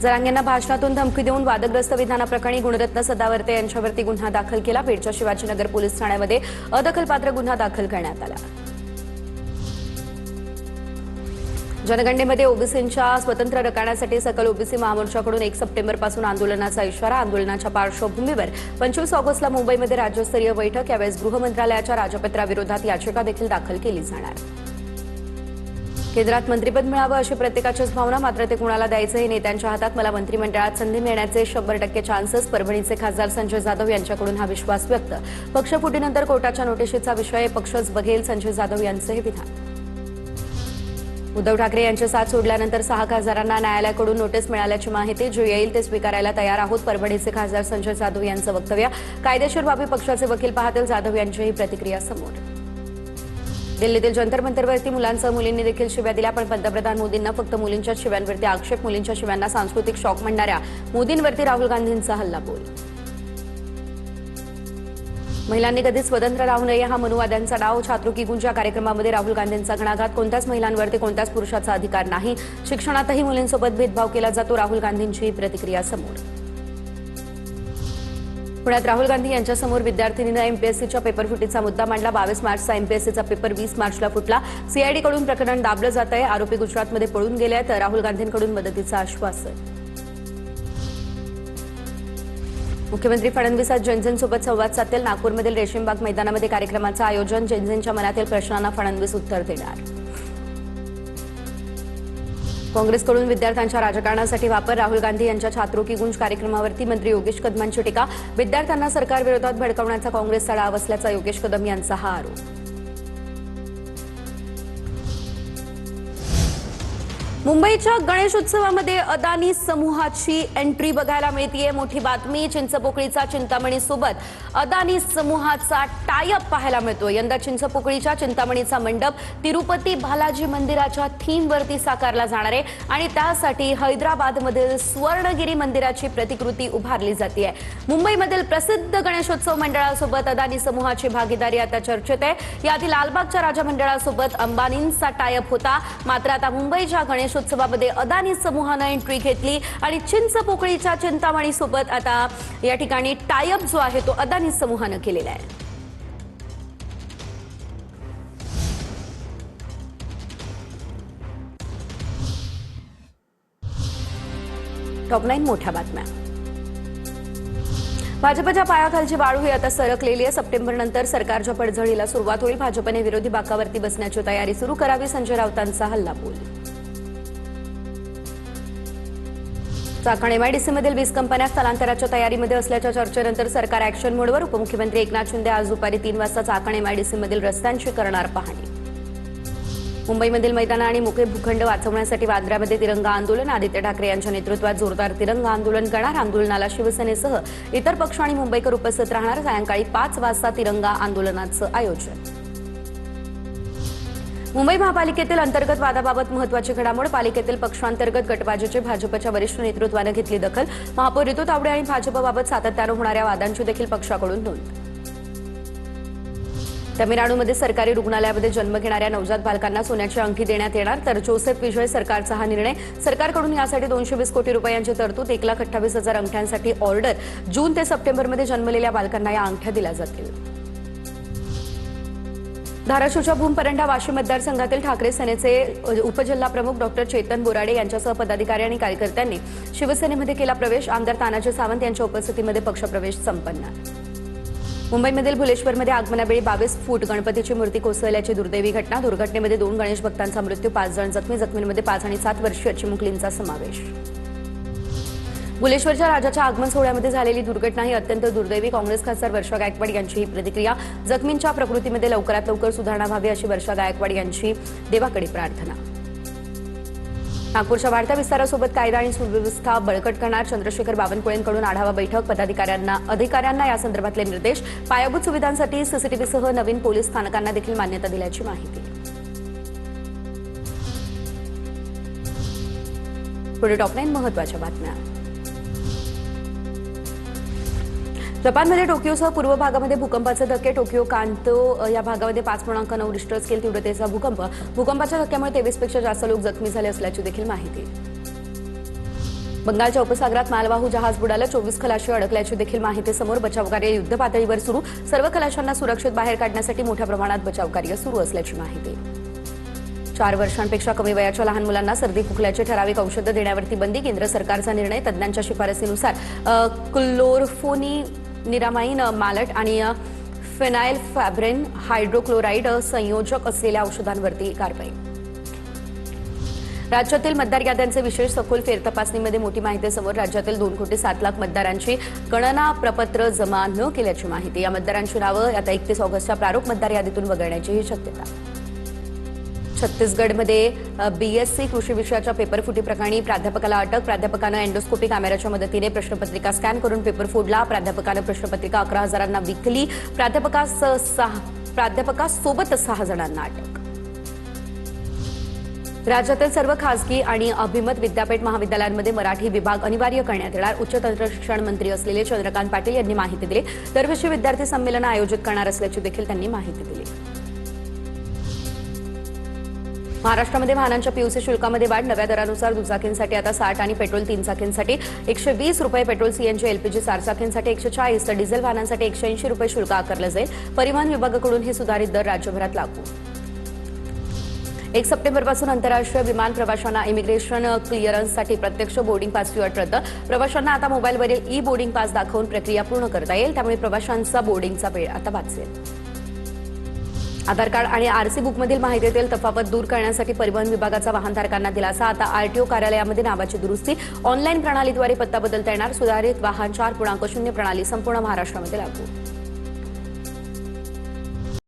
जरांगेंना भाषणातून धमकी देऊन वादग्रस्त विधानाप्रकरणी गुणरत्न सदावर्ते यांच्यावरती गुन्हा दाखल केला। बीडच्या शिवाजीनगर पोलीस ठाण्यामध्ये अदखलपात्र गुन्हा दाखल करण्यात आला। जनगणनेमध्ये ओबीसींच्या स्वतंत्र रकाण्यासाठी सकल ओबीसी महामोर्चाकडून 1 सप्टेंबरपासून आंदोलनाचा इशारा। आंदोलनाच्या पार्श्वभूमीवर 25 ऑगस्टला मुंबईमध्ये राज्यस्तरीय बैठक। यावेळेस गृह मंत्रालयाच्या राजपत्राविरोधात याचिका देखील दाखल केली जाणार। केंद्रात मंत्रिपद मिळावं अशी प्रत्येकाचीच भावना, मात्र ते कुणाला द्यायचं हे नेत्यांच्या हातात। मला मंत्रिमंडळात संधी मिळण्याचे 100% चान्सेस। परभणीचे खासदार संजय जाधव यांच्याकडून हा विश्वास व्यक्त। पक्षफुटीनंतर कोर्टाच्या नोटिशीचा विषय पक्षच बघेल, संजय जाधव यांचं हे विधान। उद्धव ठाकरे यांचे साथ सोडल्यानंतर 6 खासदारांना न्यायालयाकडून नोटीस मिळाल्याची माहिती। जे येईल ते स्वीकारायला तयार आहोत, परभणीचे खासदार संजय जाधव यांचं वक्तव्य। कायदेशीर बाबी पक्षाचे वकील पाहतील, जाधव यांचीही प्रतिक्रिया समोर। दिल्लीतील जंतर मंतरवरती मुलांसह मुलींनी देखील शिव्या दिल्या, पण पंतप्रधान मोदींना फक्त मुलींच्याच शिव्यांवरती आक्षेप। मुलींच्या शिव्यांना सांस्कृतिक शॉक म्हणणाऱ्या मोदींवरती राहुल गांधींचा हल्लाबोल। महिलांनी कधीच स्वतंत्र राहू नये हा मनुवाद्यांचा डाव। छात्रों की गूंज या कार्यक्रमामध्ये राहुल गांधींचा घणाघात। कोणत्याच महिलांवरती कोणत्याच पुरुषाचा अधिकार नाही, शिक्षणातही मुलींसोबत भेदभाव केला जातो, राहुल गांधींची प्रतिक्रिया समोर। पुण्यात राहुल गांधी यांच्यासमोर विद्यार्थिनीनं एमपीएससीच्या पेपरफुटीचा मुद्दा मांडला। 22 मार्चचा एमपीएससीचा पेपर 20 मार्चला फुटला। सीआयडीकडून प्रकरण दाबलं जात आहे। आरोपी गुजरातमध्ये पळून गेले आहेत। राहुल गांधींकडून मदतीचं आश्वासन। मुख्यमंत्री फडणवीस आज जैनझेनसोबत संवाद साधतील। नागपूरमधील रेशीमबाग मैदानामध्ये कार्यक्रमाचं आयोजन। जैनझेनच्या मनातील प्रश्नांना फडणवीस उत्तर देणार। काँग्रेसकडून विद्यार्थ्यांच्या राजकारणासाठी वापर। राहुल गांधी यांच्या छात्रों की गूंज कार्यक्रमावरती मंत्री योगेश कदमांची टीका। विद्यार्थ्यांना सरकारविरोधात भडकवण्याचा काँग्रेसचा डाव असल्याचा योगेश कदम यांचा हा आरोप। मुंबईच्या गणेशोत्सवामध्ये अदानी समूहाची एंट्री बघायला मिळतेय। मोठी बातमी, चिंचपोकळीचा चिंतामणी सोबत अदानी समूहाचा टायअप पाहायला मिळतो। यंदा चिंचपोकळीच्या चिंतामणीचा मंडप तिरुपती बालाजी मंदिराच्या थीमवरती साकारला जाणार आहे आणि त्यासाठी हैदराबादमधील स्वर्णगिरी मंदिराची प्रतिकृती उभारली जाते। मुंबईमधील प्रसिद्ध गणेशोत्सव मंडळासोबत अदानी समूहाची भागीदारी आता चर्चेत आहे। याआधी लालबागच्या राजा मंडळासोबत अंबानींचा टायअप होता, मात्र आता मुंबईच्या गणेशोत्सवामध्ये अदानी समूहानं एंट्री घेतली आणि चिंचपोकळीच्या चिंतामणी सोबत आता या ठिकाणी टायअप जो आहे तो अदानी समूहानं केलेला आहे। टॉप 9 मोठ्या बातम्या। भाजपच्या पायाखालची वाळू ही आता सरकलेली आहे। सप्टेंबरनंतर सरकारच्या पडझडीला सुरुवात होईल। भाजपने विरोधी बाकावरती बसण्याची तयारी सुरू करावी, संजय राऊतांचा हल्लाबोल। चाकण एमआयडीसीमधील 20 कंपन्या स्थलांतराच्या तयारीमध्ये असल्याच्या चर्चेनंतर सरकार ऍक्शन मोडवर। उपमुख्यमंत्री एकनाथ शिंदे आज दुपारी 3 वाजता चाकण एमआयडीसीमधील रस्त्यांची करणार पाहणी। मुंबईमधील मैदानं आणि मोकळे भूखंड वाचवण्यासाठी वांद्र्यामध्ये तिरंगा आंदोलन। आदित्य ठाकरे यांच्या नेतृत्वात जोरदार तिरंगा आंदोलन करणार। आंदोलनाला शिवसेनेसह इतर पक्ष आणि मुंबईकर उपस्थित राहणार। सायंकाळी 5 वाजता तिरंगा आंदोलनाचं आयोजन। मुंबई महापालिकेतील अंतर्गत वादाबाबत महत्त्वाची घडामोड। पालिकेतील पक्षांतर्गत गटबाजीची भाजपच्या वरिष्ठ नेतृत्वाने घेतली दखल। महापौर रितू तावडे आणि भाजपबाबत सातत्यानं होणाऱ्या वादांची देखील पक्षाकडून नोंद। तमिळनाडूमध्ये सरकारी रुग्णालयामध्ये जन्म घेणाऱ्या नवजात बालकांना सोन्याची अंगठी देण्यात येणार, तर जोसेफ विजय सरकारचा हा निर्णय। सरकारकडून यासाठी 220 कोटी रुपयांची तरतूद। 1,28,000 अंगठ्यांसाठी ऑर्डर। जून ते सप्टेंबरमध्ये जन्मलेल्या बालकांना या अंगठ्या दिल्या जातील। धाराशिवच्या भूमपरंडा वाशिम मतदारसंघातील ठाकरे सेनेचे उपजिल्हा प्रमुख डॉक्टर चेतन बोराडे यांच्यासह पदाधिकारी आणि कार्यकर्त्यांनी शिवसेनेमध्ये केला प्रवेश। आमदार तानाजी सावंत यांच्या उपस्थितीमध्ये पक्षप्रवेश संपन्न। मुंबईमधील भुलेश्वरमध्ये आगमनावेळी 22 फूट गणपतीची मूर्ती कोसळल्याची दुर्दैवी घटना। दुर्घटनेमध्ये 2 गणेश भक्तांचा मृत्यू, 5 जण जखमी। जखमींमध्ये 5 आणि 7 वर्षीय चिमुकलींचा समावेश। भुलेश्वरच्या राजाच्या आगमन सोहळ्यामध्ये झालेली दुर्घटना ही अत्यंत दुर्दैवी। काँग्रेस खासदार वर्षा गायकवाड यांची ही प्रतिक्रिया। जखमींच्या प्रकृतीमध्ये लवकरात लवकर सुधारणा व्हावी अशी वर्षा गायकवाड यांची देवाकडे प्रार्थना। नागपूरच्या वाढत्या विस्तारासोबत कायदा आणि सुव्यवस्था बळकट करणार। चंद्रशेखर बावनकुळेंकडून आढावा बैठक। अधिकाऱ्यांना या संदर्भातले निर्देश। पायाभूत सुविधांसाठी सीसीटीव्हीसह नवीन पोलीस स्थानकांना देखील मान्यता दिल्याची माहिती। पुढे टॉप 9 महत्त्वाच्या बातम्या। जपानमध्ये टोकियोसह पूर्व भागामध्ये भूकंपाचे धक्के। टोकियो कांतो या भागामध्ये 5.9 रिश्टर स्केल तीव्रतेचा भूकंप। भूकंपाच्या धक्क्यामुळे 23 पेक्षा जास्त लोक जखमी झाले असल्याची देखील माहिती। बंगालच्या उपसागरात मालवाहू जहाज बुडालं, 24 खलाशी अडकल्याची देखील माहिती समोर. बचावकार्य युद्धपातळीवर सुरू. सर्व खलाशांना सुरक्षित बाहेर काढण्यासाठी मोठ्या प्रमाणात बचावकार्य सुरू असल्याची माहिती. 4 वर्षांपेक्षा कमी वयाच्या लहान मुलांना सर्दी खोकल्याची ठराविक औषधं देण्यावरती बंदी. केंद्र सरकारचा निर्णय. तज्ज्ञांच्या शिफारसीनुसार क्लोरोफेनिरामाइन, मालट आणि फेनाइलफॅब्रिन हायड्रोक्लोराईड संयोजक असलेल्या औषधांवरती कारवाई. राज्यातील मतदार याद्यांचे विशेष सखोल फेरतपासणीमध्ये मोठी माहिती समोर. राज्यातील 2,07,00,000 मतदारांची गणना प्रपत्र जमा न केल्याची माहिती. या मतदारांची नावं आता 31 ऑगस्टच्या प्रारूप मतदार यादीतून वगळण्याचीही शक्यता. छत्तीसगडमध्ये BSc कृषी विषयाच्या पेपरफुटी प्रकरणी प्राध्यापकाला अटक. प्राध्यापकानं एंडोस्कोपी कॅमेऱ्याच्या मदतीने प्रश्नपत्रिका स्कॅन करून पेपर फोडला. प्राध्यापकानं प्रश्नपत्रिका 11,000 विकली. प्राध्यापकासोबत 6 जणांना अटक. राज्यातील सर्व खासगी आणि अभिमत विद्यापीठ महाविद्यालयांमध्ये मराठी विभाग अनिवार्य करण्यात येणार. उच्च तंत्रशिक्षण मंत्री असलेले चंद्रकांत पाटील यांनी माहिती दिली. दरवर्षी विद्यार्थी संमेलन आयोजित करणार असल्याची देखील त्यांनी माहिती दिली. महाराष्ट्रामध्ये वाहनांच्या PUC शुल्कामध्ये वाढ. नव्या दरानुसार दुचाकींसाठी आता 60 आणि पेट्रोल 3 चाकींसाठी 120 रुपये, पेट्रोल CNG LPG 4 चाकींसाठी 140 तर डिझेल वाहनांसाठी 180 रुपये शुल्क आकारलं जाईल. परिवहन विभागाकडून हे सुधारित दर राज्यभरात लागू. 1 सप्टेंबरपासून आंतरराष्ट्रीय विमान प्रवाशांना इमिग्रेशन क्लिअरन्ससाठी प्रत्यक्ष बोर्डिंग पासची अट रद्द. प्रवाशांना आता मोबाईलवरील बोर्डिंग पास दाखवून प्रक्रिया पूर्ण करता येईल. त्यामुळे प्रवाशांचा बोर्डिंगचा वेळ आता वाचेल. आधार कार्ड आणि RC बुकमधील माहितीतील तफावत दूर करण्यासाठी परिवहन विभागाचा वाहनधारकांना दिलासा. आता RTO कार्यालयामध्ये नावाची दुरुस्ती ऑनलाईन प्रणालीद्वारे पत्ता बदलता येणार. सुधारित वाहन 4.0 प्रणाली संपूर्ण महाराष्ट्रामध्ये लागू.